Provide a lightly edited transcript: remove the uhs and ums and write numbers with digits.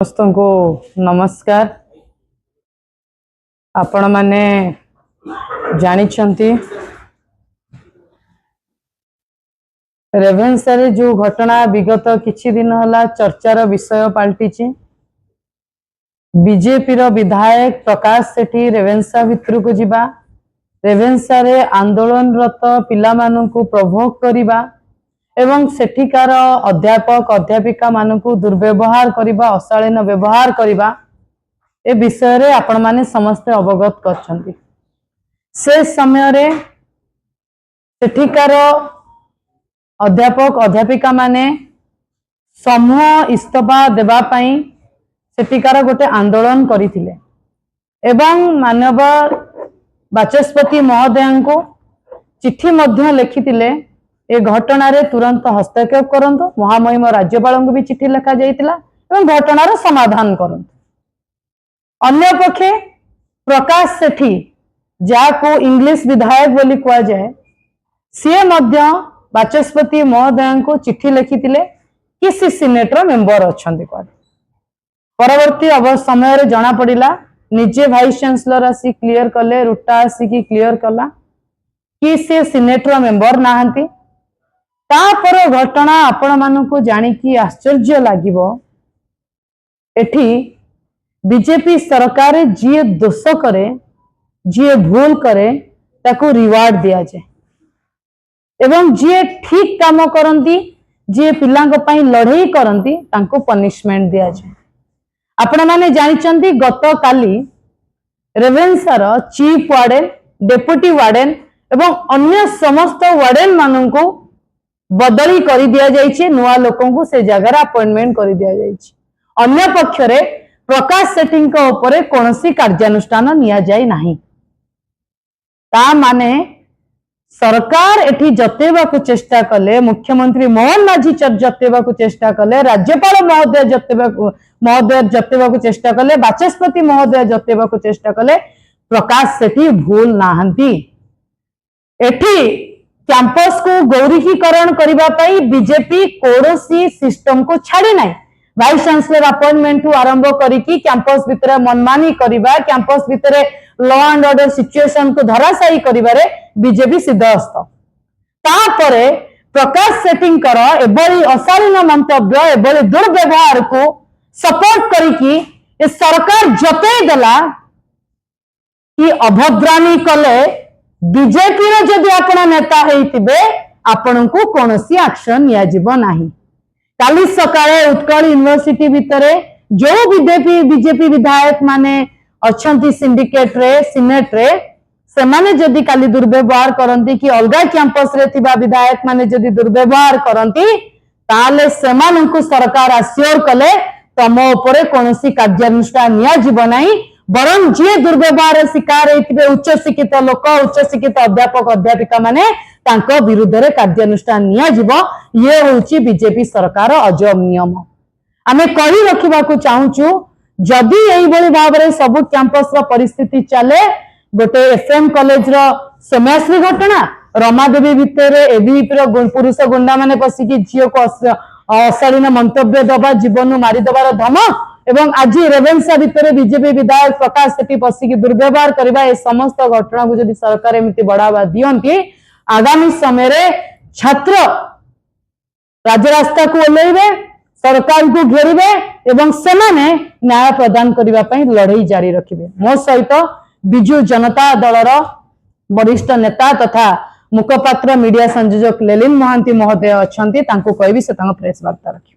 समस्त को नमस्कार। आपण माने जानिछंती रेवेन्सा रे जो घटना विगत किछि दिन हला चर्चार विषय पलटिछि। बीजेपी रो विधायक प्रकाश सेठी रेवेन्सा भितर को जिबा, रेवेन्सा रे आंदोलनरत पिला मानकु प्रोवोक करिबा एवं सेठिकार अध्यापक अध्यापिका मानकु दुर्व्यवहार करिबा, अशालीन व्यवहार करिबा ए विषय रे आपण माने समस्त अवगत करछंती। से समय रे सेठिकार अध्यापक अध्यापिका माने समूह इस्तफा देबा पई सेठिकार गोटे आंदोलन करिथिले एवं मानव बाचस्पति महोदय को चिट्ठी मध्य लिखिथिले ए घटना रे तुरंत हस्तक्षेप करंतु। महामहिम राज्यपाल को भी चिट्ठी लिखा जाइतिला एवं घटनार समाधान करंतु। अन्य पक्षे प्रकाश सेठी जाको इंग्लिश विधायक बोली कहा जाए, सी मध्य बाचस्पति महोदय को चिट्ठी लिखिथिले कि सी सिनेटर मेंबर अछंती। परवर्ती समय रे जना पड़िला निजे वाइस चांसलर आसी क्लियर कले, रुटा आसी की क्लियर कला कि से सिनेटर मेंबर नाहंती। तापर घटना आपण मानकु जानी कि आश्चर्य लागिबो। एठी बीजेपी सरकार जी दोष करे, जी भूल करे ताको रिवार्ड दिया जाए एवं जी ठीक काम करंती, जी पिलांग पई लड़ाई करंती तांको पनिशमेंट दिया जाए। आपण माने जानिचंती गत काली रेवेन्सार चीफ वार्डन, डेप्यूटी वार्डन एवं अन्य समस्त वार्डन माननकु बदली कर दिया जाइए, नुआ लोकों को से जगह अपॉइंटमेंट कर दिया जाइए। अन्य पक्षरे प्रकाश सेठी ऊपर कौनसी कार्यानुष्ठान निया जाय नाही। ता माने सरकार एठी जतेबा को चेष्टा कले, मुख्यमंत्री मोहन माझी जतेबा को चेष्टा कले, राज्यपाल महोदय जतेबा को चेष्टा कले, बाचस्पति महोदय जतेबा को चेष्टा कले, प्रकाश सेठी भूल नाहंती। एठी कैंपस को गौरीकीकरण करिबा पई बीजेपी कोरोसी सिस्टम को छाड़ी नाही। वाइस चांसलर अपॉइंटमेंट टू आरंभ करिकी कैंपस भितरे मनमानी करिबा, कैंपस भितरे लॉ एंड ऑर्डर सिचुएशन को धराशायी करिबारे बीजेपी सिद्धहस्त। तापरे प्रकाश सेठींकर एबली अशालीन मंतव्य, एबली दुर्व्यवहार को सपोर्ट करिकी ए सरकार जतई देला कि अभद्रामी कले बीजेपी रो जदि आपण नेता हेतिबे आपनको कोनोसी एक्शन निया जिवो नाही। काली सकाळे उत्कल यूनिवर्सिटी भितरे जो बीजेपी विधायक माने अछंती सिंडिकेट रे, सिनेट रे, से माने जदि काली दुर्व्यवहार करंती कि अलगा कैंपस रे थिबा विधायक माने जदि दुर्व्यवहार करंती ताले सेमानंकु सरकार आश्योर कले तम ऊपर कोनोसी कार्यानुष्ठान निया जिवो नाही। बरं जी दुर्व्यवहार शिकार होते उच्च शिक्षित लोक, उच्च शिक्षित अध्यापक अध्यापिका माने तांको विरुद्ध रे कार्यानुष्ठान निया जिवो। ये होची बीजेपी सरकार अजब नियम। आमे कहि रखिबा को चाहूचु जदि एई बळी भाबरे सब कैंपस रो परिस्थिति चले, गोटे एफएम कॉलेज रो समयश्री घटना, रमादेवी भितरे एबीपी रो पुरुष गुंडा माने पसिकी झियो को अशालीन मंतव्य दबा, जीवन मारी दबार धमक एवं आज रेवेन्सा भितर बीजेपी विधायक प्रकाश सेठी पसिकी दुर्व्यवहार करबा, ए समस्त घटना को जदि सरकार एमिति बढ़ावा दियंती आगामी समय रे छात्र राजरास्ता को ओल्लैबे, सरकार को घेरिबे एवं सेमाने न्याय प्रदान करबा पई लड़ाई जारी रखिबे। मो सहित बिजु जनता दलर वरिष्ठ नेता तथा मुखपात्र मीडिया संयोजक लेलिन महांती महोदय अछंती, तांको कहबी से तांको प्रेस वार्ता रखिबे।